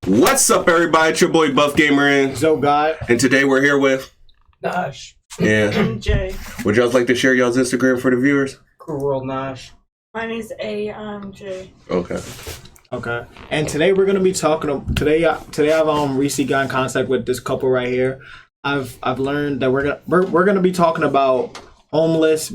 What's up, everybody? It's your boy Buff Gamer in ZoeGod. and today we're here with Nash. yeah. Jay. Would y'all like to share y'all's Instagram for the viewers? Crew World Nash. Mine is A. I'm Jay. Okay. And today we're gonna be talking. Today I've recently got in contact with this couple right here. I've learned that we're gonna be talking about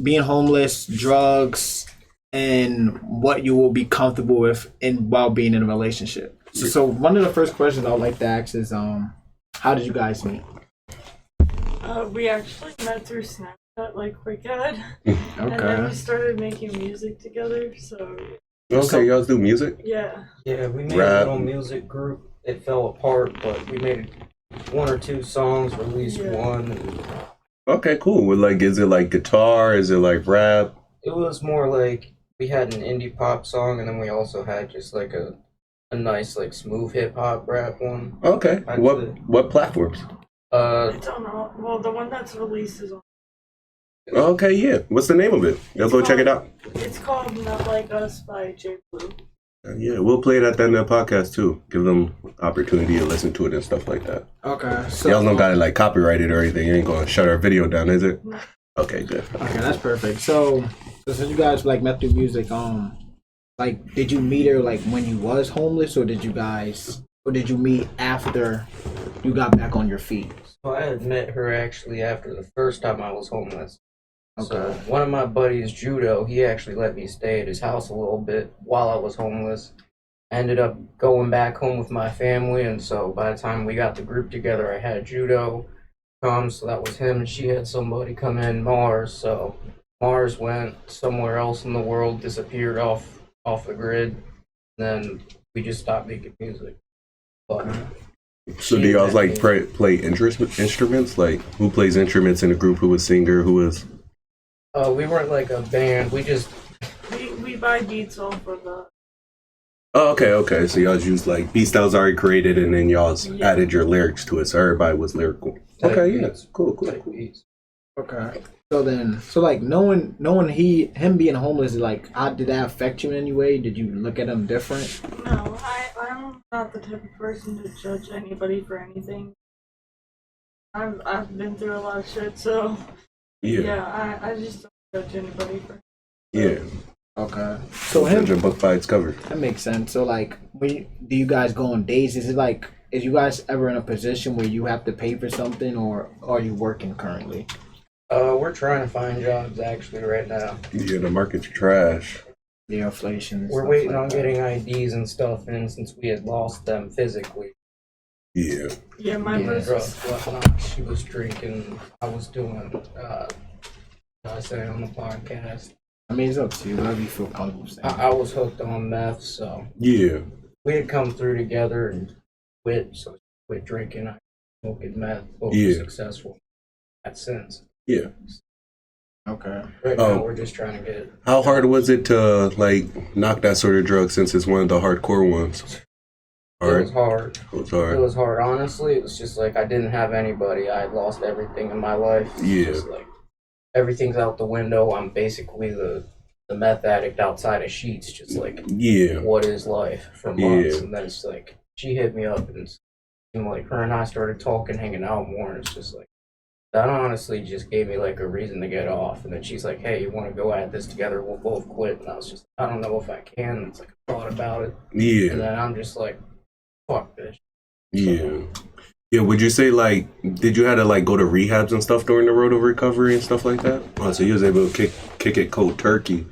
being homeless, drugs, and what you will be comfortable with while being in a relationship. So one of the first questions I'd like to ask is, how did you guys meet? We actually met through Snapchat, like Quick Ad. Okay. And then we started making music together, so... Okay, y'all do music? Yeah. Yeah, we made Rap. a little music group. It fell apart, but we made one or two songs, released one. Okay, cool. Is it like guitar? Is it like rap? It was more like we had an indie pop song, and then we also had just like a nice like smooth hip hop rap one. Okay. What platforms? I don't know. Well, the one that's released is on... Okay, yeah. What's the name of it? Y'all go check it out. It's called Not Like Us by J. Blue. Yeah, we'll play it at the end of the podcast too. Give them opportunity to listen to it and stuff like that. Okay. So Y'all don't got it like copyrighted or anything. You ain't gonna shut our video down, is it? No. Okay, good. Okay, that's perfect. So since you guys like met through music, like did you meet her like when you was homeless, or did you meet after you got back on your feet? So I had met her actually after the first time I was homeless. Okay. So one of my buddies, Judo, he actually let me stay at his house a little bit while I was homeless. I ended up going back home with my family, and so by the time we got the group together, I had Judo come, so that was him, and she had somebody come in, Mars. So Mars went somewhere else in the world, disappeared off the grid, and then we just stopped making music. But So do y'all like play instruments? Like who plays instruments in the group? Who was singer? Who was? we weren't like a band. We just We buy beats off of the... Oh, okay. So y'all used like beats that was already created, and then y'all added your lyrics to it, so everybody was lyrical. Okay, yeah, cool. beats. Okay. So like knowing him being homeless, like how did that affect you in any way? Did you look at him different? No, I'm not the type of person to judge anybody for anything. I've been through a lot of shit, so... Yeah, I just don't judge anybody for... Yeah. Okay. So Judge a book by its cover. That makes sense. So like, do you guys go on dates? Is you guys ever in a position where you have to pay for something, or are you working currently? We're trying to find jobs actually right now. Yeah, the market's trash. The inflation. We're waiting on getting IDs and stuff, and since we had lost them physically. Yeah. Yeah, my Drugs, whatnot. She was drinking. I was doing. I say on the podcast. I mean, it's up to you. Whatever you feel comfortable saying. I was hooked on meth, so Yeah. we had come through together and quit. So quit drinking. I smoked meth. Both Yeah. were successful. That sense. Yeah. Okay. Right now, we're just trying to get. How hard was it to like knock that sort of drug since it's one of the hardcore ones? It was hard. It was hard. It was hard. Honestly, it was just like I didn't have anybody. I had lost everything in my life. Yeah. Just like everything's out the window. I'm basically the meth addict outside of sheets. Just like what is life for months? And then it's like she hit me up and like her and I started talking, hanging out more, and it's just like that honestly just gave me like a reason to get off. And then she's like, "Hey, you want to go at this together? We'll both quit." And I was just, I don't know if I can. It's like I thought about it. Yeah. And then I'm just like, fuck this. Yeah. Yeah, would you say like did you have to like go to rehabs and stuff during the road of recovery and stuff like that? Oh, so you was able to kick it cold turkey.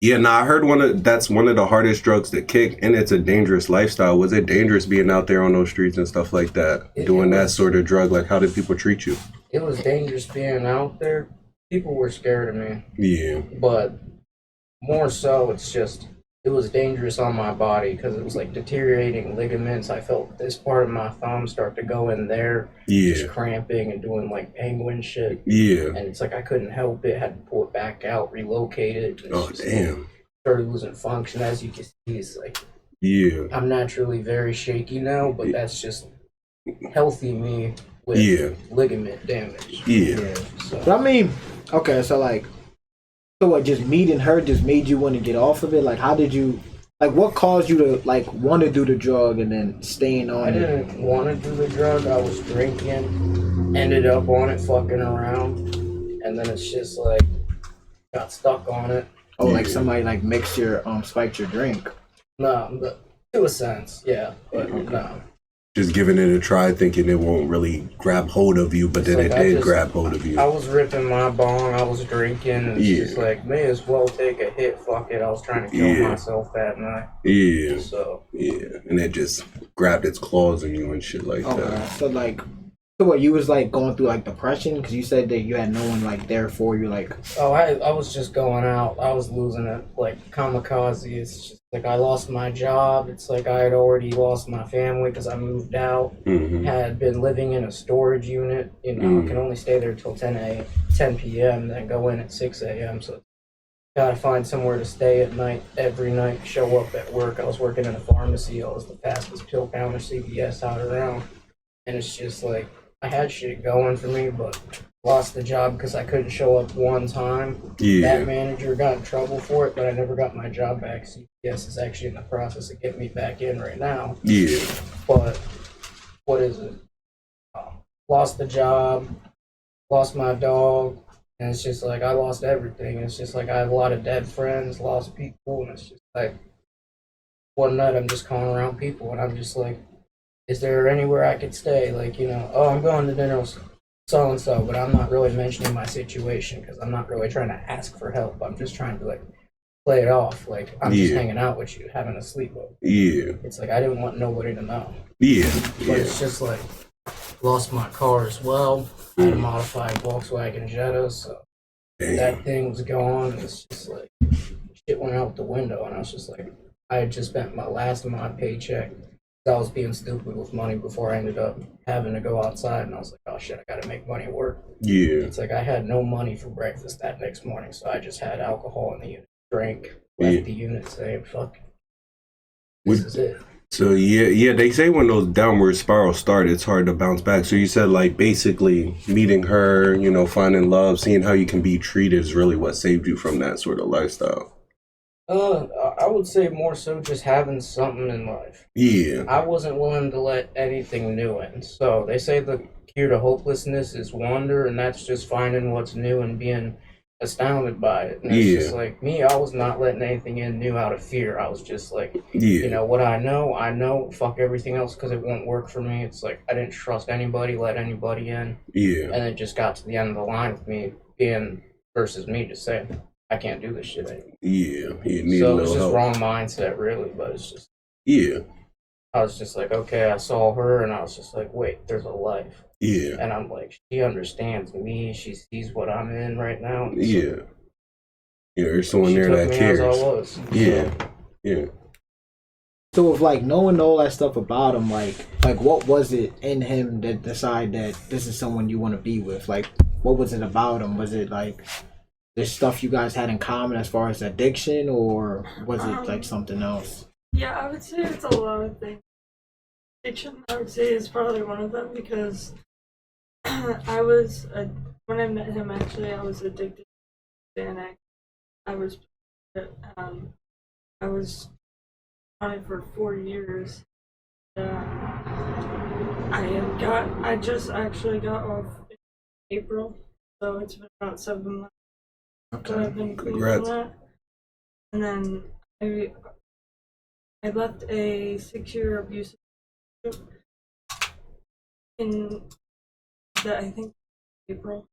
Yeah, I heard that's one of the hardest drugs to kick, and it's a dangerous lifestyle. Was it dangerous being out there on those streets and stuff like that, doing that sort of drug? Like, how did people treat you? It was dangerous being out there. People were scared of me. Yeah. But more so, it's just, it was dangerous on my body because it was like deteriorating ligaments. I felt this part of my thumb start to go in there, just cramping and doing like penguin shit. Yeah. And it's like I couldn't help it, had to pull it back out, relocate it. Oh, damn. Started losing function. As you can see, it's like, I'm naturally very shaky now, but that's just healthy me with ligament damage. So I mean, okay, so like, so what? Just meeting her just made you want to get off of it. Like, how did you Like, what caused you to like want to do the drug and then staying on I it? didn't want to do the drug. I was drinking, ended up on it, fucking around, and then it's just like got stuck on it. Oh, like somebody like mixed your spiked your drink. No, but to a sense, yeah, but no. Just giving it a try, thinking it won't really grab hold of you, but then like it did grab hold of you. I was ripping my bong, I was drinking, and it's just like, may as well take a hit, fuck it. I was trying to kill myself that night. Yeah. So. Yeah. And it just grabbed its claws in you and shit like that. So like, so what, you was like going through like depression? Because you said that you had no one like there for you, like. Oh, I was just going out. I was losing it, like kamikaze. It's just like I lost my job. It's like I had already lost my family because I moved out. Had been living in a storage unit. You know, I can only stay there till 10 p.m. Then go in at 6 a.m. So gotta find somewhere to stay at night every night. Show up at work. I was working in a pharmacy. I was the fastest pill counter CVS out around, and it's just like. I had shit going for me, but lost the job because I couldn't show up one time. That manager got in trouble for it, but I never got my job back. CPS is actually in the process of getting me back in right now. Yeah. But what is it? Lost the job, lost my dog, and it's just like I lost everything. It's just like I have a lot of dead friends, lost people, and it's just like one night I'm just calling around people, and I'm just like, is there anywhere I could stay? Like, you know, oh, I'm going to dinner with so-and-so, but I'm not really mentioning my situation because I'm not really trying to ask for help. I'm just trying to, like, play it off. Like, I'm just hanging out with you, having a sleepover. Yeah. It's like I didn't want nobody to know. Yeah. But it's just, like, lost my car as well. I had a modified Volkswagen Jetta, so that thing was gone. It's just, like, shit went out the window, and I was just like, I had just spent my last of my paycheck. I was being stupid with money before I ended up having to go outside, and I was like, oh shit, I gotta make money work. Yeah. It's like I had no money for breakfast that next morning, so I just had alcohol in the unit, drank, left the unit saying, fuck it. This is it. So yeah, they say when those downward spirals start, it's hard to bounce back. So you said like basically meeting her, you know, finding love, seeing how you can be treated is really what saved you from that sort of lifestyle. I would say more so just having something in life. Yeah. I wasn't willing to let anything new in. So they say the cure to hopelessness is wonder, and that's just finding what's new and being astounded by it. And it's just like me, I was not letting anything in new out of fear. I was just like, you know, what I know, fuck everything else because it won't work for me. It's like I didn't trust anybody, let anybody in. Yeah. And it just got to the end of the line with me being versus me just saying, I can't do this shit anymore. Yeah. So it's just wrong mindset, really, but it's just. Yeah. I was just like, okay, I saw her, and I was just like, wait, there's a life. Yeah. And I'm like, she understands me. She sees what I'm in right now. So yeah, there's someone there that cares. As I was. Yeah. So. Yeah. So with like knowing all that stuff about him, like what was it in him that decided that this is someone you want to be with? Like, what was it about him? Was it like there's stuff you guys had in common as far as addiction, or was it like something else? Yeah, I would say it's a lot of things. Addiction, I would say, is probably one of them because when I met him, actually, I was addicted to Xanax. I was on it for 4 years. I just actually got off in April, so it's been about 7 months. Okay. So I've been Congrats. that. And then I left a 6-year abusive relationship in I think April.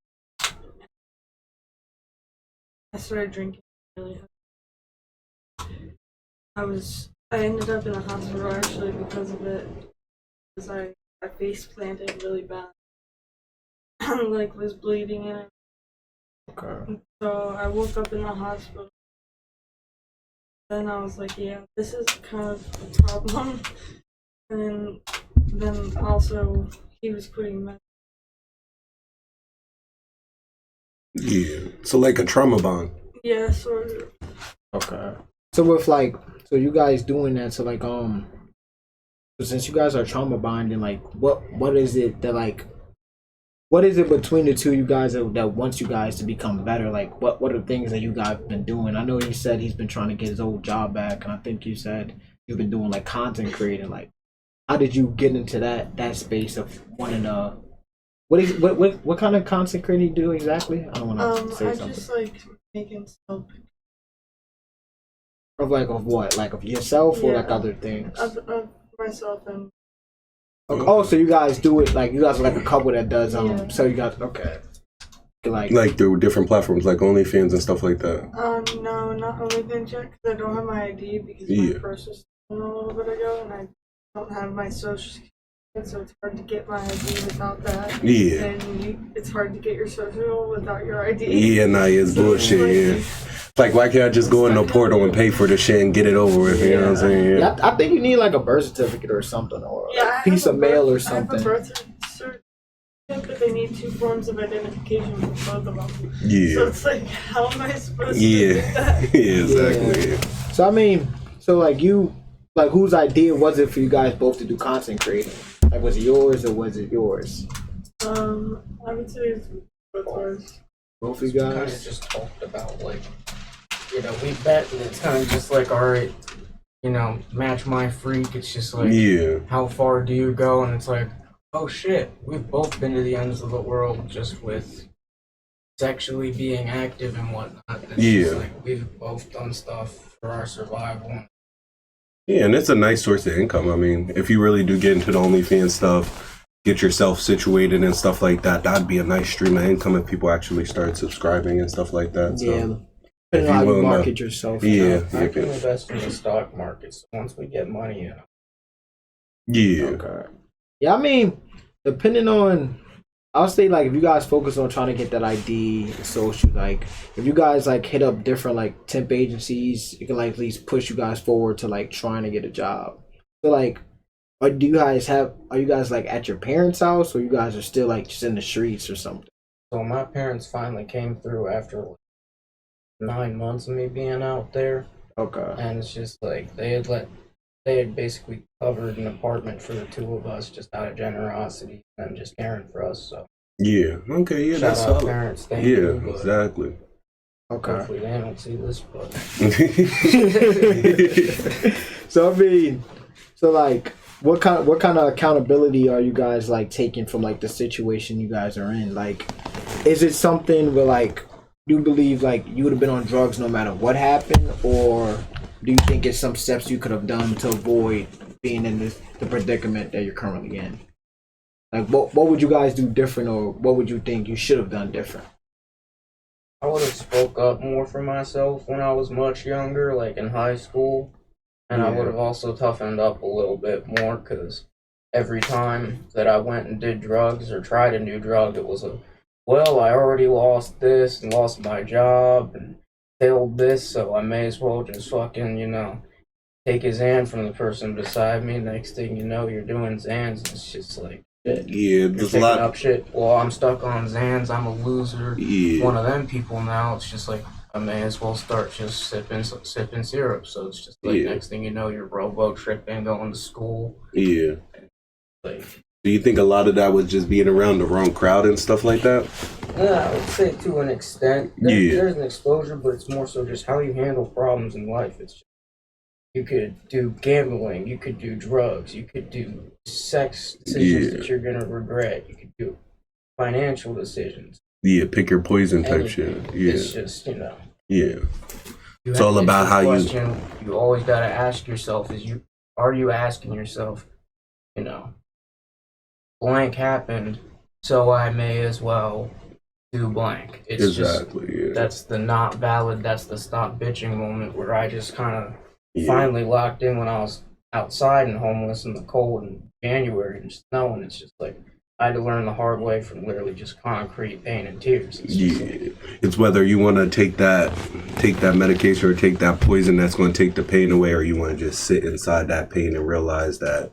I started drinking really heavy. I ended up in the hospital actually because of it. Because I face planted really bad. Like was bleeding and Okay. so I woke up in the hospital. Then I was like, yeah, this is kind of a problem. And then also he was quitting meth. Yeah. So like a trauma bond. Yeah, sort of. Okay. So with like, so you guys doing that, so like, so since you guys are trauma bonding, like, what is it that like what is it between the two of you guys that wants you guys to become better? Like, what are the things that you guys been doing? I know he said he's been trying to get his old job back, and I think you said you've been doing like content creating. Like, how did you get into that space of wanting to? What kind of content creating you do exactly? I don't want to say I something. just like making stuff Of what? Like of yourself or like Yeah. other things? of myself and Oh, so you guys do it like you guys are like a couple that does Yeah. so you guys okay. Like through different platforms like OnlyFans and stuff like that. no, not Onlyfans yet because I don't have my ID because Yeah. my purse was stolen a little bit ago and I don't have my social security, so it's hard to get my ID without that. Yeah. And it's hard to get your social without your ID. Yeah, nah, it's bullshit, yeah. Like, why can't I just go in the portal and pay for the shit and get it over with, you know what I'm saying? yeah, I think you need like a birth certificate or something or Yeah, a piece of mail or I have a something. birth certificate, but they need 2 forms of identification for both of them. So Yeah. it's like, how am I supposed to Yeah. do that? Yeah, exactly. Yeah. So I mean, so like you like whose idea was it for you guys both to do content creating? Like was it yours or was it yours? I would say it's both ours. Both of you Kind of guys? just talked about like, you know, we bet and it's kind of just like, all right, you know, match my freak. It's just like, Yeah. how far do you go? And it's like, oh shit, we've both been to the ends of the world just with sexually being active and whatnot. It's just Yeah. like we've both done stuff for our survival. Yeah, and it's a nice source of income. I mean, if you really do get into the OnlyFans stuff, get yourself situated and stuff like that, that'd be a nice stream of income if people actually start subscriing and stuff like that. So, Yeah. if Depending on how you you will know. market yourself. Yeah. I can invest in the stock market. So once we get money in, Yeah. Okay. Yeah, I mean, depending on, I'll say like if you guys focus on trying to get that ID social, like if you guys like hit up different like temp agencies, it can like at least push you guys forward to like trying to get a job. So like, are you guys like at your parents' house or you guys are still like just in the streets or something? so my parents finally came through after like 9 months of me being out there. Okay. And it's just like they had basically covered an apartment for the 2 of us just out of generosity and just caring for us. So Yeah. Okay. Yeah, shout that's out solid. parents, thank Yeah, you. But exactly. Okay. hopefully they don't see this, but So I mean, so like, what kind of accountability are you guys like taking from like the situation you guys are in? Like, is it something where like you believe like you would have been on drugs no matter what happened, or do you think it's some steps you could have done to avoid being in the predicament that you're currently in? Like, what would you guys do different, or what would you think you should have done different? I would have spoke up more for myself when I was much younger, like in high school. And I Yeah. would have also toughened up a little bit more because every time that I went and did drugs or tried a new drug, it was well, I already lost this and lost my job and failed this, so I may as well just fucking, you know, take his hand from the person beside me. Next thing you know, you're doing Zans. And it's just like, Yeah, you're there's a picking lot. up shit. Well, I'm stuck on Zans. I'm a loser. Yeah. One of them people now. It's just like, I may as well start just sipping syrup. So it's just like, Yeah. next thing you know, you're robo tripping, going to school. Yeah. Like, Do you think a lot of that was just being around the wrong crowd and stuff like that? yeah, I would say to an extent. Yeah. There's an exposure, but it's more so just how you handle problems in life. It's just, you could do gambling, you could do drugs, you could do sex decisions Yeah. that you're gonna regret, you could do financial decisions. Yeah, pick your poison type Anything. shit. Yeah. It's just, you know. Yeah. You It's all have- about the how you- question you always gotta ask yourself are you asking yourself, you know, blank happened, so I may as well do blank. It's just Exactly. Yeah. that's the not valid, that's the stop bitching moment where I just kind of Yeah. finally locked in when I was outside and homeless in the cold in January and snow, and it's just like I had to learn the hard way from literally just concrete pain and tears. It's just like, Yeah, it's whether you want to take that medication or take that poison that's going to take the pain away, or you want to just sit inside that pain and realize that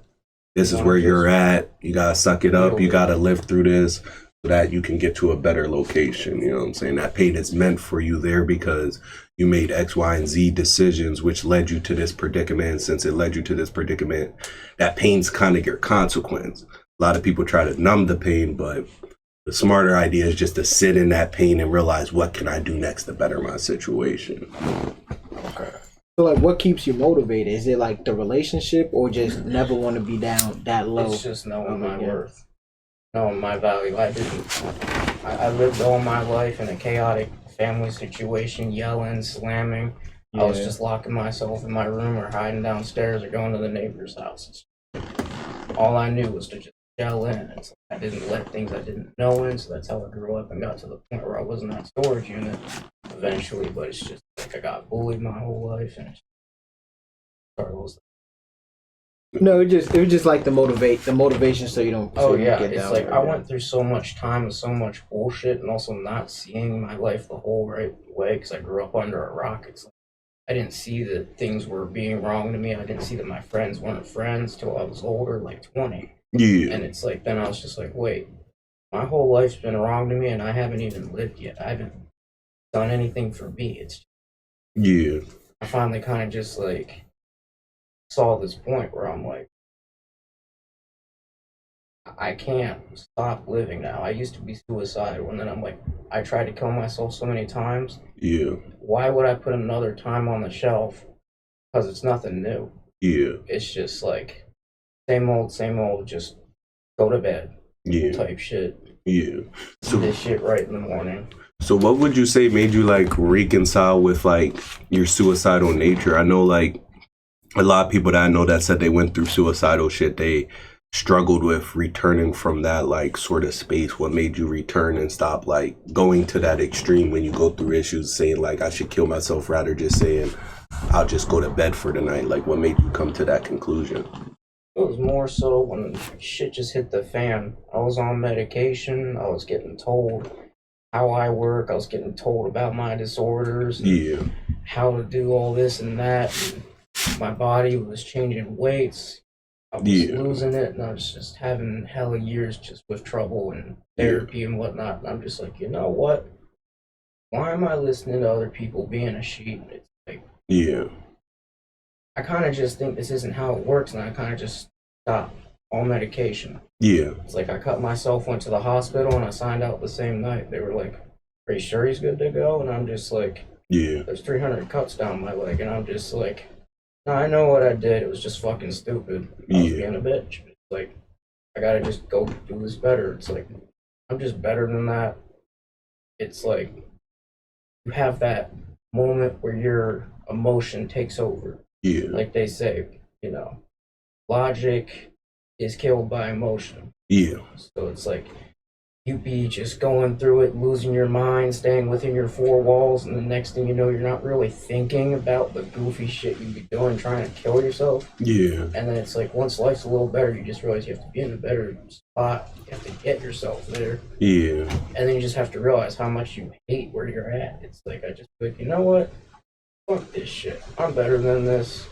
this is where you're at. You gotta suck it up. You gotta live through this so that you can get to a better location. You know what I'm saying? That pain is meant for you there because you made X, Y, and Z decisions, which led you to this predicament. Since it led you to this predicament, that pain's kind of your consequence. A lot of people try to numb the pain, but The smarter idea is just to sit in that pain and realize what can I do next to better my situation. Okay. So like, what keeps you motivated? Is it like the relationship, or just never want to be down that low? It's just knowing my worth, knowing my value. I lived all my life in a chaotic family situation, yelling, slamming. I was just locking myself in my room or hiding downstairs or going to the neighbor's house. All I knew was to just yell in. It's like I didn't let things I didn't know in, so that's how I grew up and got to the point where I was in that storage unit eventually. But it's just like I got bullied my whole life, and no, it was just like the motivation, so you don't. Oh yeah, it's like I went through so much time with so much bullshit, and also not seeing my life the whole right way because I grew up under a rock. It's like I didn't see that things were being wrong to me. I didn't see that my friends weren't friends till I was older, like 20. Yeah. And it's like then I was just like, wait, my whole life's been wrong to me, and I haven't even lived yet. I haven't done anything for me. It's I finally kind of just like saw this point where I'm like, I can't stop living now. I used to be suicidal, and then I'm like, I tried to kill myself so many times. Yeah. Why would I put another time on the shelf? Because it's nothing new. Yeah. It's just like same old, just go to bed. Yeah. Type shit. Yeah. So this shit right in the morning. So what would you say made you like reconcile with like your suicidal nature? I know like a lot of people that I know that said they went through suicidal shit, they struggled with returning from that like sort of space. What made you return and stop like going to that extreme when you go through issues, saying like I should kill myself rather just saying I'll just go to bed for the night? Like what made you come to that conclusion? It was more so when shit just hit the fan. I was on medication. I was getting told how I work. I was getting told about my disorders. Yeah. How to do all this and that. And my body was changing weights. I was losing it, and I was just having hella years just with trouble and therapy and whatnot. And I'm just like, you know what? Why am I listening to other people being a sheep? It's like, I kind of just think this isn't how it works, and I kind of just stopped all medication. Yeah. It's like I cut myself, went to the hospital, and I signed out the same night. They were like, are you sure he's good to go? And I'm just like, there's 300 cuts down my leg, and I'm just like, no, I know what I did. It was just fucking stupid. I was being a bitch. It's like, I gotta just go do this better. It's like, I'm just better than that. It's like, you have that moment where your emotion takes over. Yeah. Like they say, you know, logic is killed by emotion. Yeah. So it's like, you be just going through it, losing your mind, staying within your four walls, and the next thing you know, you're not really thinking about the goofy shit you be doing, trying to kill yourself. Yeah. And then it's like, once life's a little better, you just realize you have to be in a better spot. You have to get yourself there. Yeah. And then you just have to realize how much you hate where you're at. It's like, I just like, you know what? Fuck this shit. I'm better than this.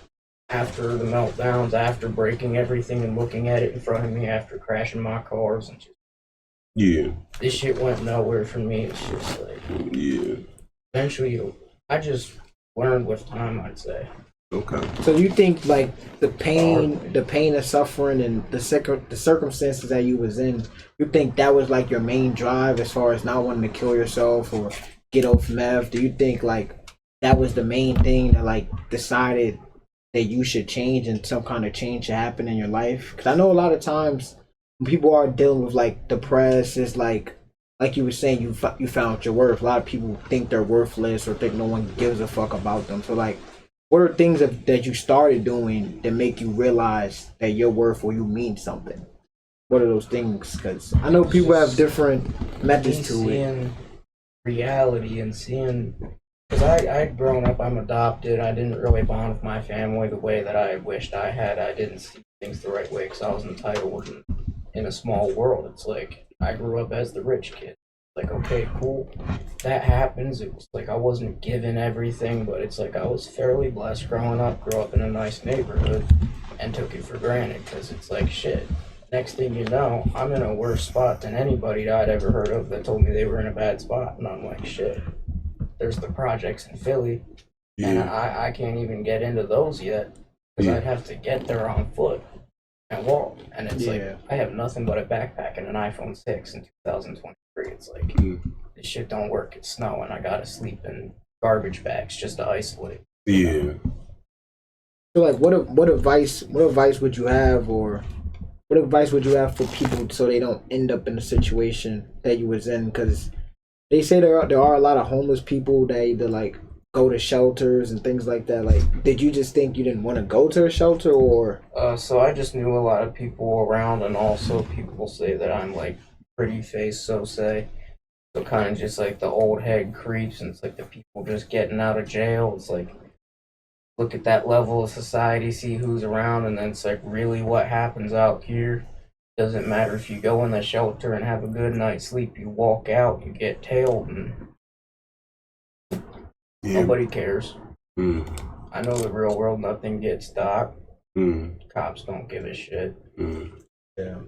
After the meltdowns, after breaking everything and looking at it in front of me, after crashing my cars and just this shit went nowhere for me. It's just like eventually I just learned with time, I'd say. Okay. So you think like the pain of suffering and the circumstances that you was in, you think that was like your main drive as far as not wanting to kill yourself or get off meth? Do you think like that was the main thing that like decided that you should change and some kind of change should happen in your life? Because I know a lot of times when people are dealing with like depressed, it's like you were saying, you found your worth. A lot of people think they're worthless or think no one gives a fuck about them. So like, what are things that you started doing that make you realize that you're worth or you mean something? What are those things? Because I know people have different methods to it. Seeing reality and seeing, because I'd grown up, I'm adopted. I didn't really bond with my family the way that I wished I had. I didn't see things the right way because I was entitled and in a small world. It's like I grew up as the rich kid. Like, okay, cool, that happens. It was like I wasn't given everything, but it's like I was fairly blessed growing up, grew up in a nice neighborhood, and took it for granted because it's like, shit, next thing you know, I'm in a worse spot than anybody that I'd ever heard of that told me they were in a bad spot. And I'm like, shit, there's the projects in Philly, and I can't even get into those yet because I'd have to get there on foot and walk. And it's like, I have nothing but a backpack and an iPhone 6 in 2020. It's like this shit don't work. It's snowing. I gotta sleep in garbage bags just to isolate. Yeah. So like, what advice would you have, or what advice would you have for people so they don't end up in the situation that you was in? Because they say there are a lot of homeless people that either like go to shelters and things like that. Like, did you just think you didn't want to go to a shelter, or? So I just knew a lot of people around, and also people say that I'm like pretty face, so say. So kind of just like the old head creeps, and it's like the people just getting out of jail. It's like, look at that level of society, see who's around, and then it's like, really what happens out here? Doesn't matter if you go in the shelter and have a good night's sleep, you walk out, you get tailed, and nobody cares. I know the real world, nothing gets stopped. Cops don't give a shit. Yeah.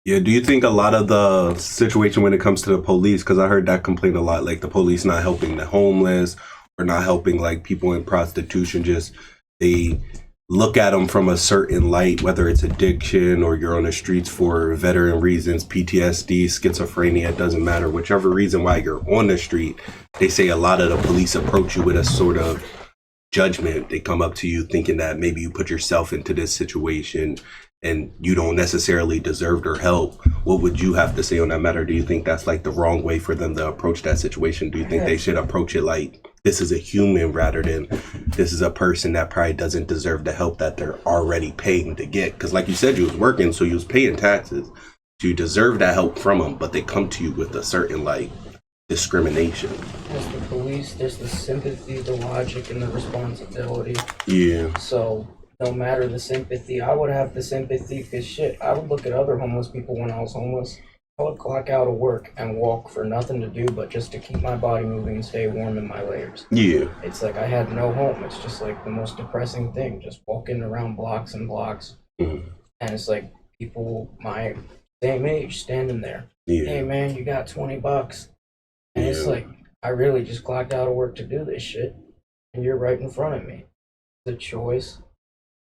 Yeah, do you think a lot of the situation when it comes to the police, because I heard that complaint a lot, like the police not helping the homeless or not helping like people in prostitution, just they look at them from a certain light, whether it's addiction or you're on the streets for veteran reasons, PTSD, schizophrenia, it doesn't matter. Whichever reason why you're on the street, they say a lot of the police approach you with a sort of judgment. They come up to you thinking that maybe you put yourself into this situation and you don't necessarily deserve their help. What would you have to say on that matter? Do you think that's like the wrong way for them to approach that situation? Do you think they should approach it like this is a human rather than this is a person that probably doesn't deserve the help that they're already paying to get? Because like you said, you was working, so you was paying taxes. So you deserve that help from them, but they come to you with a certain like discrimination. There's the police, there's the sympathy, the logic, and the responsibility. Yeah. So no matter the sympathy, I would have the sympathy because shit, I would look at other homeless people when I was homeless. I would clock out of work and walk for nothing to do but just to keep my body moving and stay warm in my layers. Yeah. It's like I had no home. It's just like the most depressing thing, just walking around blocks and blocks. And it's like people my same age standing there. Yeah. Hey man, you got $20. And it's like, I really just clocked out of work to do this shit. And you're right in front of me. The choice.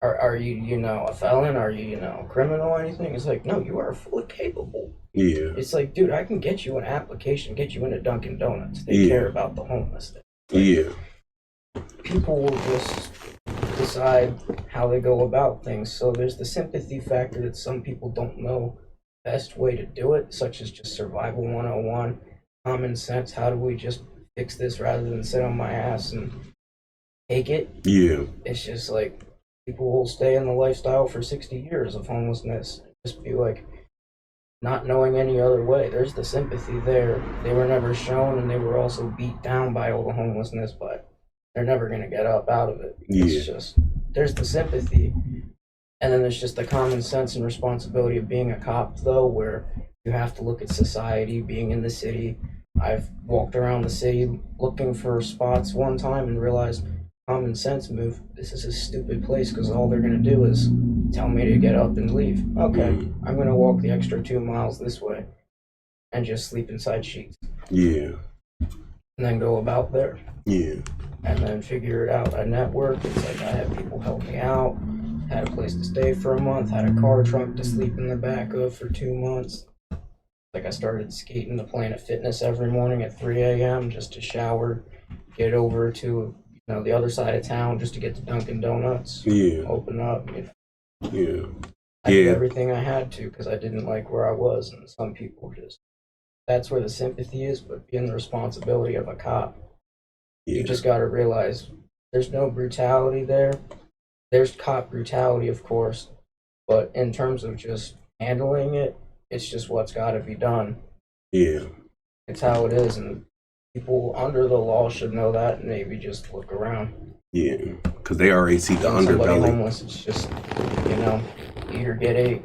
Are you, a felon? Are you, a criminal or anything? It's like, no, you are fully capable. Yeah. It's like, dude, I can get you an application, get you into Dunkin' Donuts. They care about the homeless. Yeah. People will just decide how they go about things. So there's the sympathy factor that some people don't know the best way to do it, such as just survival 101, common sense. How do we just fix this rather than sit on my ass and take it? Yeah. It's just like, people will stay in the lifestyle for 60 years of homelessness. Just be like, not knowing any other way. There's the sympathy there. They were never shown, and they were also beat down by all the homelessness, but they're never going to get up out of it. It's just, there's the sympathy. And then there's just the common sense and responsibility of being a cop, though, where you have to look at society, being in the city. I've walked around the city looking for spots one time and realized, common sense move, this is a stupid place because all they're going to do is tell me to get up and leave. Okay, I'm going to walk the extra 2 miles this way and just sleep inside sheets. Yeah. And then go about there. Yeah. And then figure it out. I network. It's like I had people help me out, had a place to stay for a month, had a car trunk to sleep in the back of for 2 months. Like I started skating to Planet Fitness every morning at 3 a.m. just to shower, get over to the other side of town just to get to Dunkin' Donuts. Yeah. Open up. Yeah. I did everything I had to because I didn't like where I was, and some people just, that's where the sympathy is, but being the responsibility of a cop, you just got to realize there's no brutality there. There's cop brutality, of course, but in terms of just handling it, it's just what's got to be done. Yeah. It's how it is, and people under the law should know that and maybe just look around. Yeah, because they already see the When somebody underbelly. homeless, it's just, eat or get ate.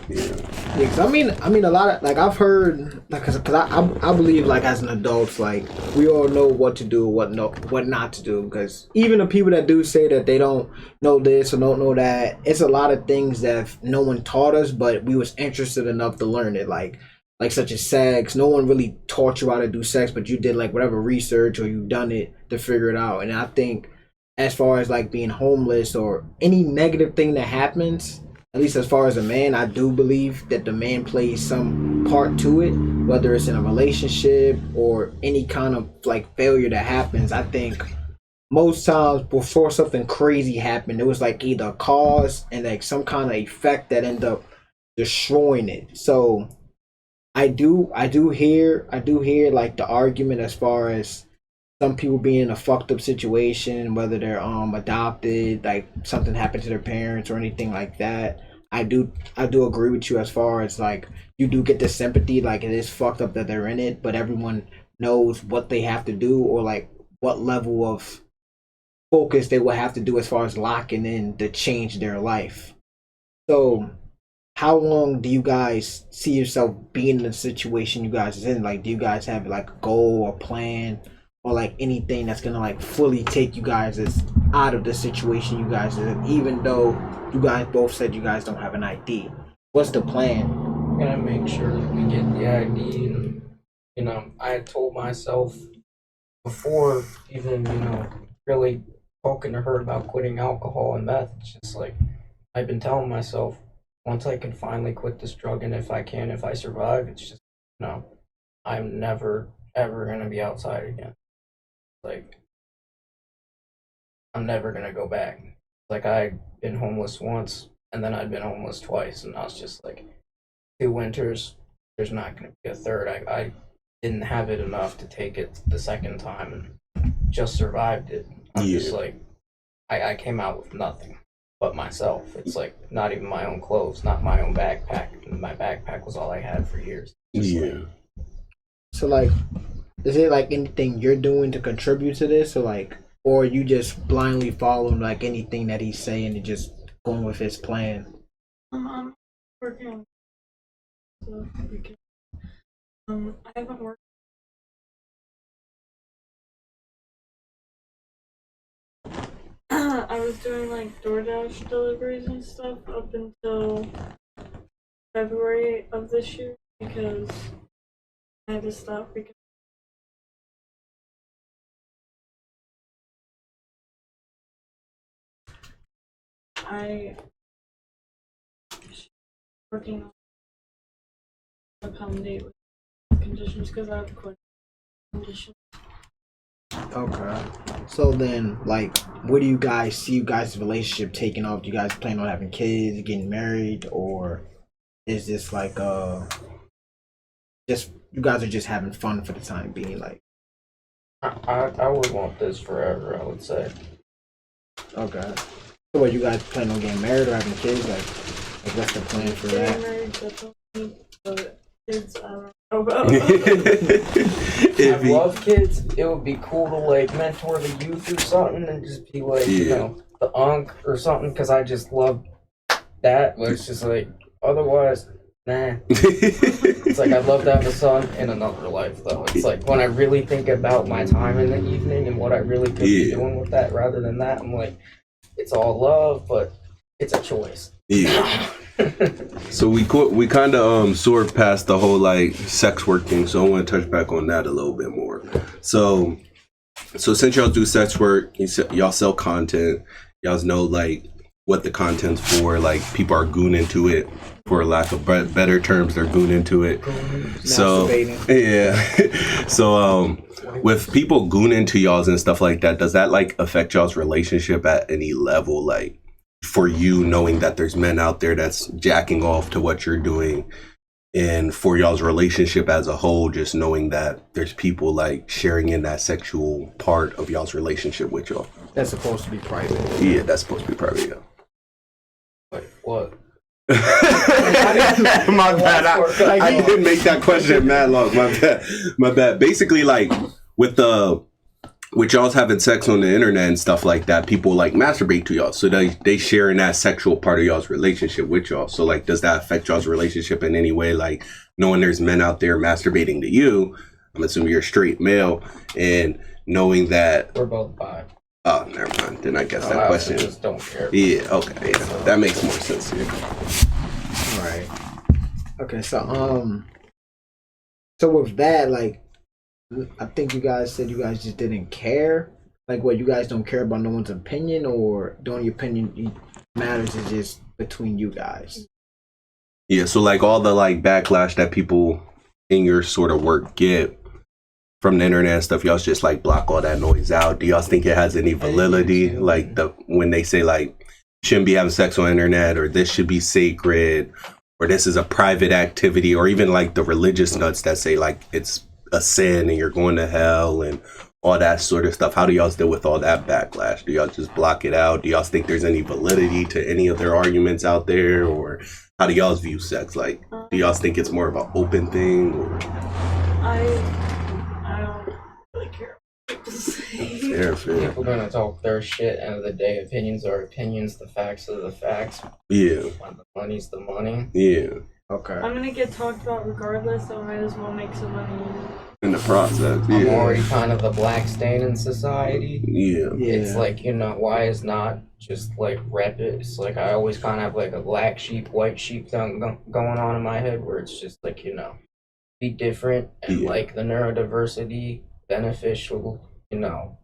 Yeah. Yeah, cause I mean, a lot of like I've heard, like, cause I believe like as an adult, like we all know what to do, what not to do. Because even the people that do say that they don't know this or don't know that, it's a lot of things that no one taught us, but we was interested enough to learn it. Like such as sex, no one really taught you how to do sex, but you did like whatever research or you done it to figure it out. And I think as far as like being homeless or any negative thing that happens, at least as far as a man, I do believe that the man plays some part to it, whether it's in a relationship or any kind of like failure that happens. I think most times before something crazy happened, it was like either a cause and like some kind of effect that ended up destroying it. So I do hear like the argument as far as some people being in a fucked up situation, whether they're adopted, like something happened to their parents or anything like that. I do agree with you as far as like you do get the sympathy, like it is fucked up that they're in it, but everyone knows what they have to do or like what level of focus they will have to do as far as locking in to change their life. So how long do you guys see yourself being in the situation you guys is in? Like, do you guys have like a goal or plan or like anything that's gonna like fully take you guys as out of the situation you guys are in, even though you guys both said you guys don't have an ID? What's the plan? Gonna make sure that we get the ID, and I had told myself before even really talking to her about quitting alcohol and meth. It's just like I've been telling myself once I can finally quit this drug, and if I survive, it's just I'm never ever gonna be outside again. Like I'm never gonna go back. Like I'd been homeless once, and then I'd been homeless twice, and I was just like, 2 winters, there's not gonna be a third. I didn't have it enough to take it the second time and just survived it. I'm just like, I came out with nothing but myself. It's like not even my own clothes, not my own backpack. And my backpack was all I had for years. So like, is it like anything you're doing to contribute to this, or like, or you just blindly following like anything that he's saying and just going with his plan? I'm working on stuff because I haven't worked. I was doing like DoorDash deliveries and stuff up until February of this year because I had to stop because I working on accommodate with conditions because I have quite conditions. Okay. So then, like, where do you guys see you guys' relationship taking off? Do you guys plan on having kids, getting married, or is this like just you guys are just having fun for the time being? Like, I would want this forever, I would say. okay. So what, you guys plan on getting married or having kids? Like what's the plan for that? Getting married, definitely, but kids, I don't know about. I love kids. It would be cool to like mentor the youth or something and just be like, the unk or something, because I just love that. But it's just like, otherwise, nah. It's like I'd love to have a son in another life, though. It's like when I really think about my time in the evening and what I really could be doing with that rather than that, I'm like, it's all love, but it's a choice. Yeah. So we kind of soared past the whole like sex work thing, so I want to touch back on that a little bit more. So since y'all do sex work, y'all sell content, y'all know like what the content's for. Like people are gooning to it, for lack of better terms, they're gooning to it. So yeah. So with people gooning to y'all's and stuff like that, does that like affect y'all's relationship at any level? Like for you knowing that there's men out there that's jacking off to what you're doing, and for y'all's relationship as a whole, just knowing that there's people like sharing in that sexual part of y'all's relationship with y'all. That's supposed to be private. Yeah, that's supposed to be private. Yeah. Like what? My bad. I didn't make that question mad long. My bad. Basically, like with y'all's having sex on the internet and stuff like that, people like masturbate to y'all, so they share in that sexual part of y'all's relationship with y'all. So like, does that affect y'all's relationship in any way? Like knowing there's men out there masturbating to you, I'm assuming you're a straight male, and knowing that we're both bi. Oh, never mind. Then I guess that question. Just don't care. Yeah. Okay. Yeah, that makes more sense here. All right. Okay. So with that, like, I think you guys said you guys just didn't care. Like, what, you guys don't care about no one's opinion, or don't your opinion? matters is just between you guys. Yeah, so like all the like backlash that people in your sort of work get from the internet and stuff, y'all just like block all that noise out. Do y'all think it has any validity? Like when they say like shouldn't be having sex on the internet, or this should be sacred, or this is a private activity, or even like the religious nuts that say like it's a sin and you're going to hell and all that sort of stuff. How do y'all deal with all that backlash? Do y'all just block it out? Do y'all think there's any validity to any of their arguments out there, or how do y'all view sex? Like, do y'all think it's more of an open thing, or? I don't really care what to say. Fair. People gonna talk their shit. End of the day, opinions are opinions. The facts are the facts. Yeah. When the money's the money. Yeah. Okay. I'm gonna get talked about regardless, so I might as well make some money. In the process, I'm yeah. already kind of the black stain in society. Yeah. It's like, you know, why is not just like rep it? It's like I always kind of have like a black sheep, white sheep thing going on in my head where it's just like, you know, be different and like the neurodiversity, beneficial, you know,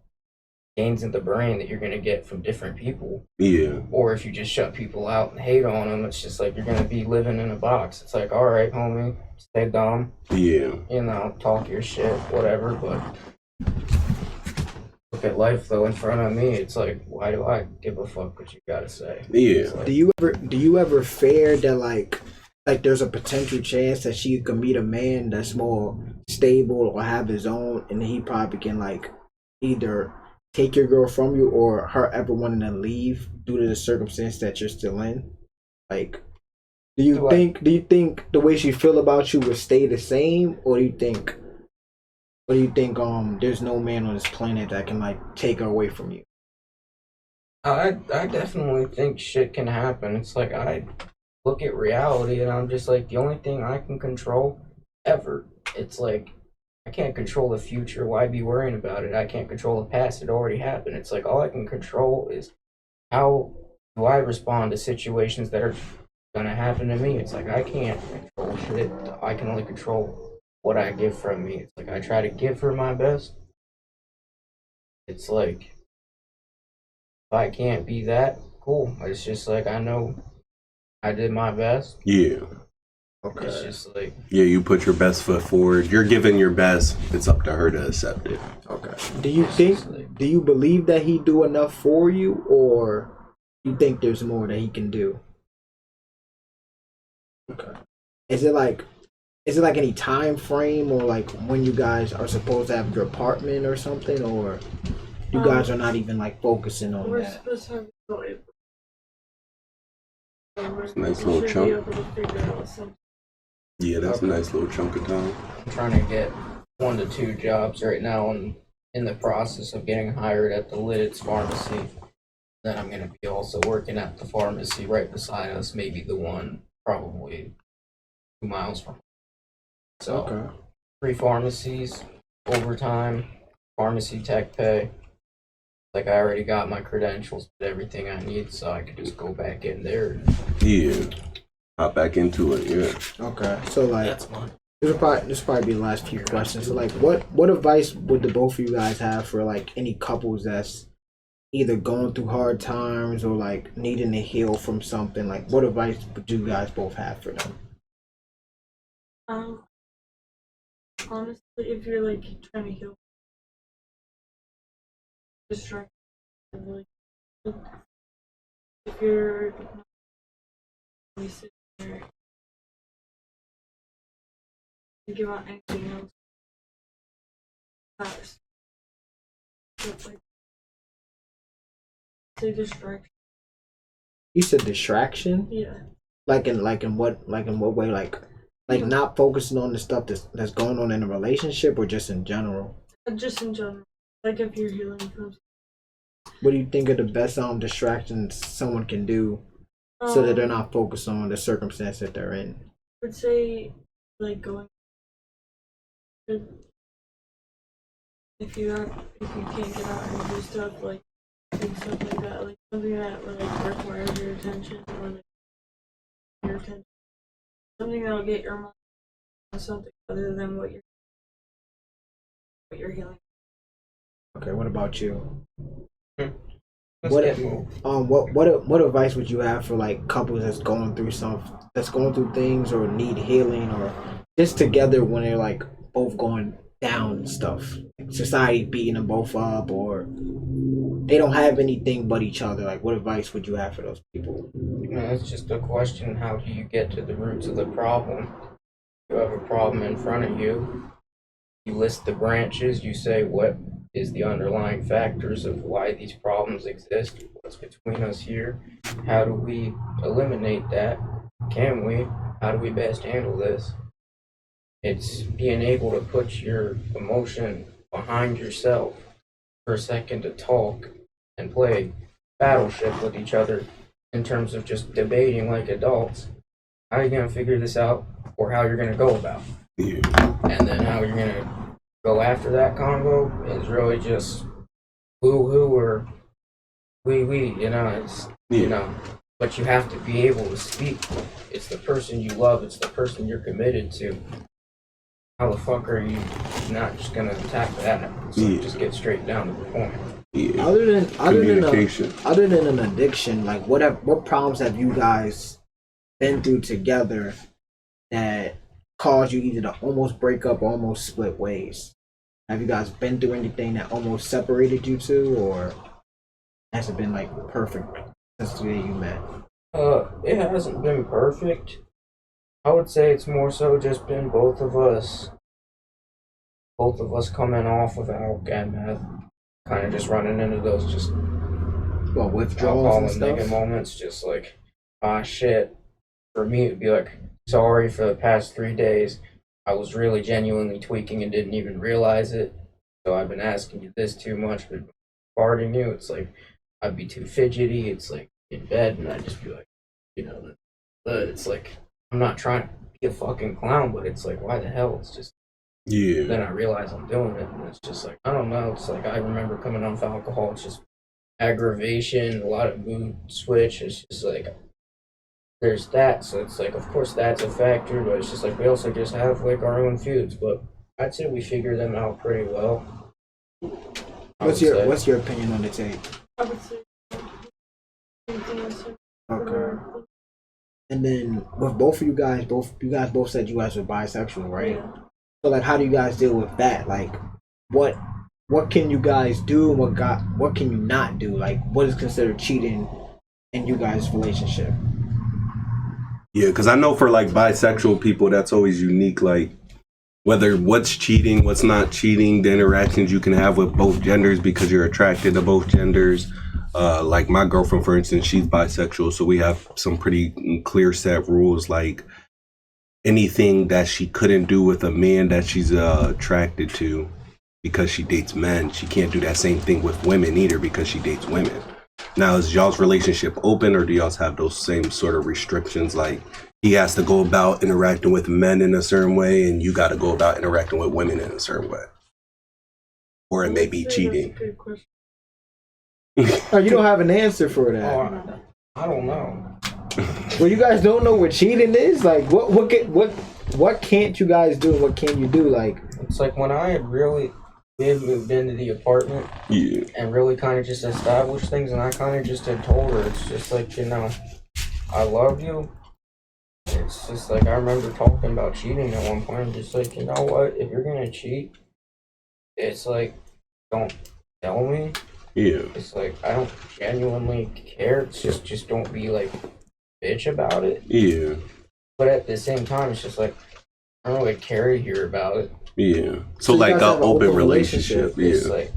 gains in the brain that you're going to get from different people. Yeah. Or if you just shut people out and hate on them, it's just like you're going to be living in a box. It's like, all right, homie, stay dumb. Yeah. You know, talk your shit, whatever, but look at life though in front of me. It's like, why do I give a fuck what you gotta say? Yeah. Like, Do you ever fear that like there's a potential chance that she could meet a man that's more stable or have his own, and he probably can like either take your girl from you or her ever wanting to leave due to the circumstance that you're still in? Like, do you think the way she feel about you would stay the same, or do you think there's no man on this planet that can like take her away from you? I definitely think shit can happen. It's like I look at reality and I'm just like, the only thing I can control ever. It's like I can't control the future. Why be worrying about it? I can't control the past. It already happened. It's like all I can control is how do I respond to situations that are gonna happen to me. It's like I can't control shit. I can only control what I give from me. It's like I try to give her my best. It's like if I can't be that, cool. It's just like I know I did my best. Yeah. Okay. It's just like Yeah, you put your best foot forward. You're giving your best. It's up to her to accept it. Okay. Do you believe that he do enough for you, or you think there's more that he can do? Okay. Is it like any time frame, or like when you guys are supposed to have your apartment or something, or you guys are not even like focusing on We're that? supposed to have a Nice little should chunk. be able to figure out something. Yeah, that's a nice little chunk of time. I'm trying to get 1 to 2 jobs right now and in the process of getting hired at the Lids pharmacy. Then I'm gonna be also working at the pharmacy right beside us, maybe the one probably 2 miles from. So Okay. 3 pharmacies, overtime, pharmacy tech pay. Like I already got my credentials, everything I need, so I could just go back in there. Yeah. Hop back into it, yeah. Okay. So like That's fun. this will probably be the last few questions. So like what advice would the both of you guys have for like any couples that's either going through hard times or like needing to heal from something? Like what advice would you guys both have for them? Honestly, if you're like trying to heal, distract. Like, if you're sitting there thinking about anything else, past, like, say distraction. You said distraction? Yeah. Like in what way? Like not focusing on the stuff that's going on in a relationship, or just in general? Just in general. Like if you're healing from. What do you think are the best distractions someone can do so that they're not focused on the circumstance that they're in? I would say like going. If you can't get out and do stuff like stuff like that, like something that like requires your attention or like your attention, something that'll get your mind on something other than what you're healing. Okay, what about you? Let's What get moving. what advice would you have for like couples that's going through things or need healing or just together when they're like both going down stuff, society beating them both up, or they don't have anything but each other? Like, what advice would you have for those people? It's just a question: how do you get to the roots of the problem? You have a problem in front of you. You list the branches. You say what is the underlying factors of why these problems exist. What's between us here? How do we eliminate that? Can we? How do we best handle this? It's being able to put your emotion behind yourself for a second to talk and play battleship with each other in terms of just debating like adults. How are you going to figure this out, or how you're going to go about it? Yeah. And then how you're going to go after that convo is really just who or we, it's, but you have to be able to speak. It's the person you love, it's the person you're committed to. How the fuck are you not just gonna attack that? So just get straight down to the point. Yeah. Other Communication. than an addiction, like what problems have you guys been through together that caused you either to almost break up or almost split ways? Have you guys been through anything that almost separated you two, or has it been like perfect since the day you met? It hasn't been perfect. I would say it's more so just been both of us coming off of alcohol and meth, kind of just running into those just Withdrawals and nigga stuff. moments, just like, ah shit. For me, it'd be like, sorry for the past 3 days. I was really genuinely tweaking and didn't even realize it. So I've been asking you this too much, but farting you, it's like I'd be too fidgety. It's like in bed, and I'd just be like, it's like I'm not trying to be a fucking clown, but it's like, why the hell? It's just. Yeah. Then I realize I'm doing it, and it's just like, I don't know. It's like I remember coming off alcohol. It's just aggravation, a lot of mood switch. It's just like there's that. So it's like, of course, that's a factor, but it's just like we also just have like our own feuds. But I'd say we figure them out pretty well. What's your opinion on the tape? I would say anything else. Okay. And then with both of you guys, you guys both said you guys were bisexual, right? Yeah. So like, how do you guys deal with that? Like, what can you guys do? What can you not do? Like, what is considered cheating in you guys' relationship? Yeah, because I know for like bisexual people, that's always unique. Like whether what's cheating, what's not cheating, the interactions you can have with both genders because you're attracted to both genders. Like my girlfriend, for instance, she's bisexual, so we have some pretty clear set rules. Like anything that she couldn't do with a man that she's attracted to because she dates men, she can't do that same thing with women either because she dates women. Now, is y'all's relationship open, or do y'all have those same sort of restrictions? Like he has to go about interacting with men in a certain way, and you got to go about interacting with women in a certain way, or it may be cheating. That's a good question. Oh, you don't have an answer for that. Oh, I don't know. Well, you guys don't know what cheating is. Like, what can't you guys do? And what can you do? Like, It's like when I had really moved into the apartment Yeah. and really kind of just established things, and I kind of just had told her, it's just like, I love you. It's just like I remember talking about cheating at one point. I'm just like, you know what? If you're gonna cheat, it's like, don't tell me. Yeah. It's like I don't genuinely care. It's just don't be like bitch about it. Yeah. But at the same time, it's just like I don't really care to hear about it. Yeah. So So you like guys an have an open open relationship. It's Yeah. like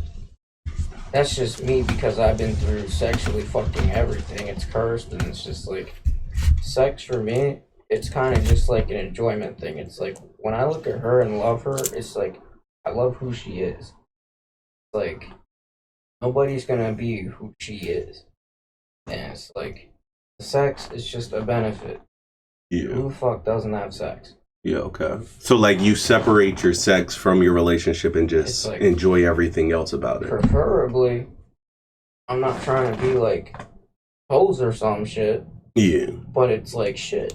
that's just me because I've been through sexually fucking everything. It's cursed, and it's just like sex for me. It's kind of just like an enjoyment thing. It's like when I look at her and love her, it's like I love who she is. It's like nobody's gonna be who she is, and it's like the sex is just a benefit. Yeah. Who the fuck doesn't have sex? Yeah. Okay. So like you separate your sex from your relationship and just It's like- enjoy everything else about it. Preferably, I'm not trying to be like pose or some shit, Yeah. but it's like shit.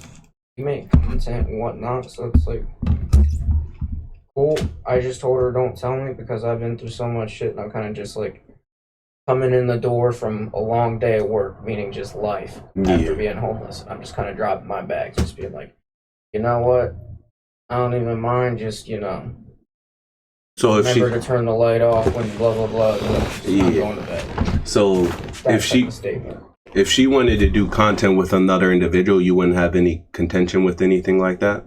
You make content and whatnot, so it's like cool. I just told her don't tell me because I've been through so much shit, and I'm kind of just like coming in the door from a long day at work, meaning just life after being homeless. I'm just kind of dropping my bags, just being like, you know what? I don't even mind just, So if remember to turn the light off when blah, blah, blah. I'm going to bed. So That's if she wanted to do content with another individual, you wouldn't have any contention with anything like that?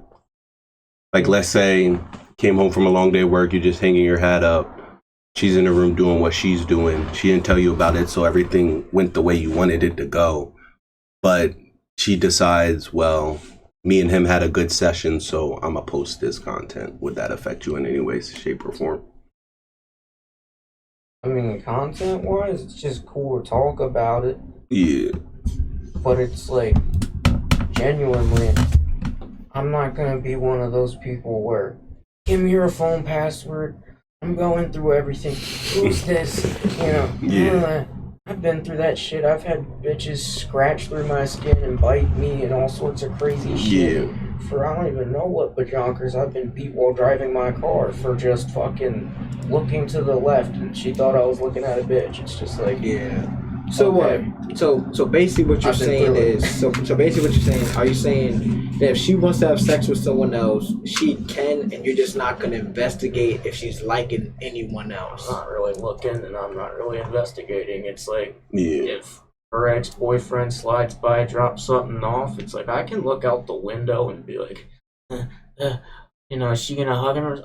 Like, let's say, came home from a long day of work, you're just hanging your hat up. She's in the room doing what she's doing. She didn't tell you about it, so everything went the way you wanted it to go. But she decides, well, me and him had a good session, so I'm going to post this content. Would that affect you in any way, shape, or form? I mean, content-wise, it's just cool to talk about it. Yeah. But it's like, genuinely, I'm not going to be one of those people where, give me your phone password. I'm going through everything. Who's this? I've been through that shit. I've had bitches scratch through my skin and bite me and all sorts of crazy shit. For I don't even know what bajonkers I've been beat while driving my car for just fucking looking to the left and she thought I was looking at a bitch. It's just like, So okay. So basically what you're saying is so basically what you're saying, are you saying that if she wants to have sex with someone else, she can, and you're just not gonna investigate if she's liking anyone else? I'm not really looking and I'm not really investigating. It's like, if her ex-boyfriend slides by, drops something off, it's like I can look out the window and be like, is she gonna hug him?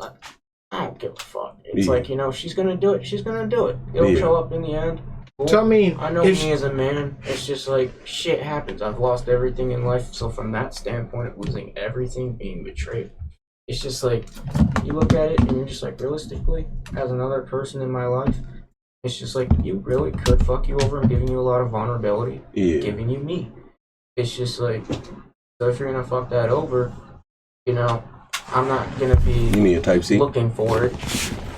I don't give a fuck. It's like, if she's gonna do it, she's gonna do it. It'll show up in the end. Cool. So I know me as a man, it's just like, shit happens. I've lost everything in life, so from that standpoint of losing everything, being betrayed, it's just like, you look at it and you're just like, realistically, as another person in my life, it's just like, you really could fuck you over. I'm giving you a lot of vulnerability, giving you me. It's just like, so if you're gonna fuck that over, I'm not gonna be You mean a type C? looking for it,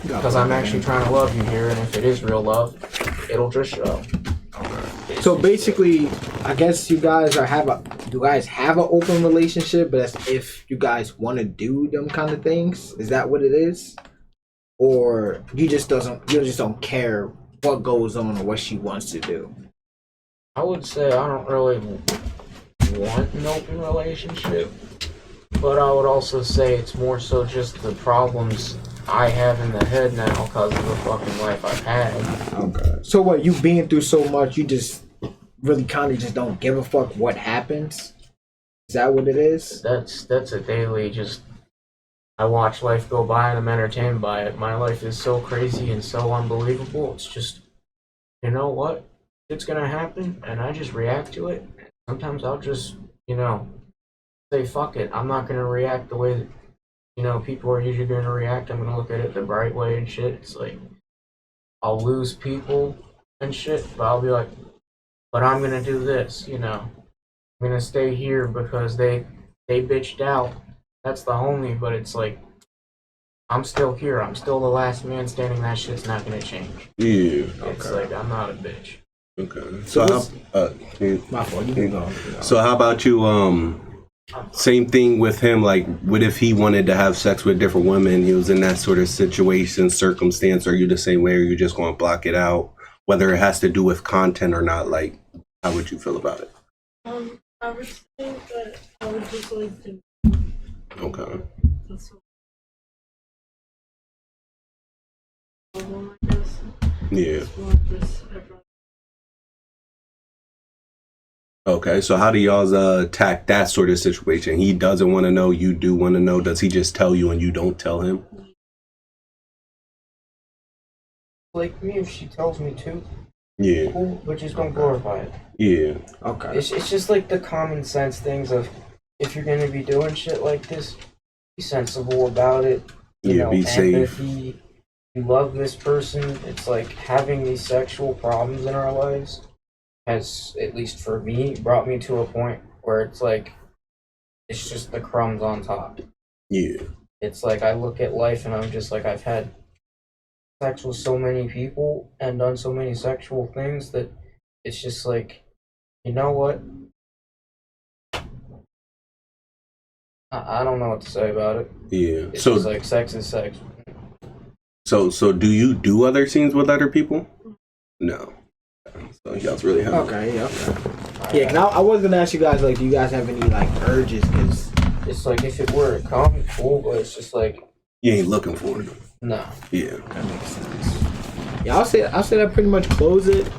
because I'm actually trying to love you here, and if it is real love, it'll just show. So basically, I guess you guys have an open relationship, but that's if you guys want to do them kind of things. Is that what it is, or you just don't care what goes on or what she wants to do? I would say I don't really want an open relationship, but I would also say it's more so just the problems I have in the head now because of the fucking life I've had. Okay. So what, you being through so much, you just really kind of just don't give a fuck what happens? Is that what it is? That's a daily just, I watch life go by and I'm entertained by it. My life is so crazy and so unbelievable. It's just, you know what? It's gonna happen and I just react to it. Sometimes I'll just, say fuck it. I'm not gonna react the way that people are usually going to react. I'm going to look at it the bright way and shit. It's like, I'll lose people and shit, but I'll be like, but I'm going to do this, I'm going to stay here because they bitched out. That's the homie, but it's like, I'm still here. I'm still the last man standing. That shit's not going to change. Yeah. It's like, I'm not a bitch. Okay. My fault. You can go. So how about you, same thing with him, like, what if he wanted to have sex with different women, he was in that sort of situation, circumstance, are you the same way, or you just going to block it out, whether it has to do with content or not? Like, how would you feel about it? I would think that I would just like to. Okay. That's what I guess. Yeah. It's more just everyone. Okay, so how do y'all attack that sort of situation? He doesn't want to know, you do want to know. Does he just tell you and you don't tell him? Like me, if she tells me to, Yeah. cool, but just don't glorify it. Yeah. Okay. It's just like the common sense things of, if you're gonna be doing shit like this, be sensible about it. Be safe. Empathy. You love this person. It's like having these sexual problems in our lives has, at least for me, brought me to a point where it's like, it's just the crumbs on top. Yeah. It's like I look at life and I'm just like, I've had sex with so many people and done so many sexual things that it's just like, you know what? I don't know what to say about it. Yeah. It's So just like, sex is sex. So do you do other scenes with other people? No. So y'all's really happy. Okay, yeah, okay. Yeah, cause I was gonna ask you guys, like, do you guys have any like urges? Cause It's like if it were to come, cool, but it's just like You ain't looking for it. nah. Yeah. that makes sense. Yeah, I'll say that pretty much close it.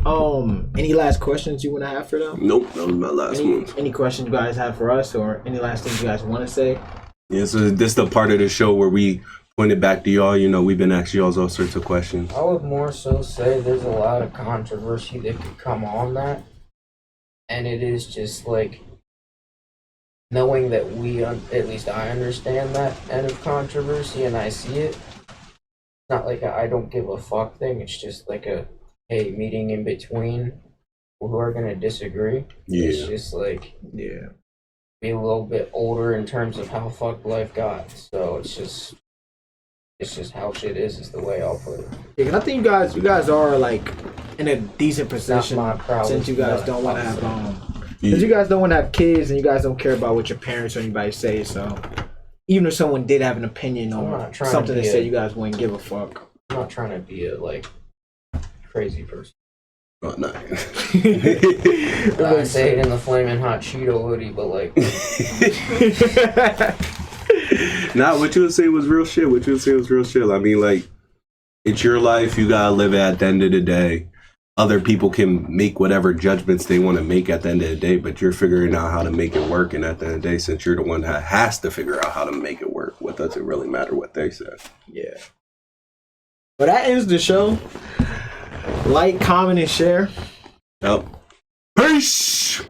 Any last questions you wanna have for them? Nope, that was my last one. Any questions you guys have for us, or any last things you guys want to say? Yeah, so this is the part of the show where we point it back to y'all. You know, we've been asking y'all all sorts of questions. I would more so say there's a lot of controversy that could come on that, and it is just like knowing that at least I understand that end of controversy and I see it. It's not like I don't give a fuck thing. It's just like a meeting in between people who are gonna disagree. Yeah. It's just like Yeah. be a little bit older in terms of how fucked life got. So it's just how shit is the way I'll put it. Yeah, 'cause I think you guys are like in a decent position my proudest since you guys nut, don't want to have Yeah. because you guys don't want to have kids and you guys don't care about what your parents or anybody say. So even if someone did have an opinion I'm on not trying something to they be said, a- you guys wouldn't give a fuck. I'm not trying to be a like crazy person. Oh, no. I say it in the flaming hot Cheeto hoodie, but like Nah, what you would say was real shit. I mean, like, it's your life. You gotta live it at the end of the day. Other people can make whatever judgments they want to make at the end of the day, but you're figuring out how to make it work. And at the end of the day, since you're the one that has to figure out how to make it work, what does it really matter what they say? Yeah. But that ends the show. Like, comment, and share. Yep. Peace!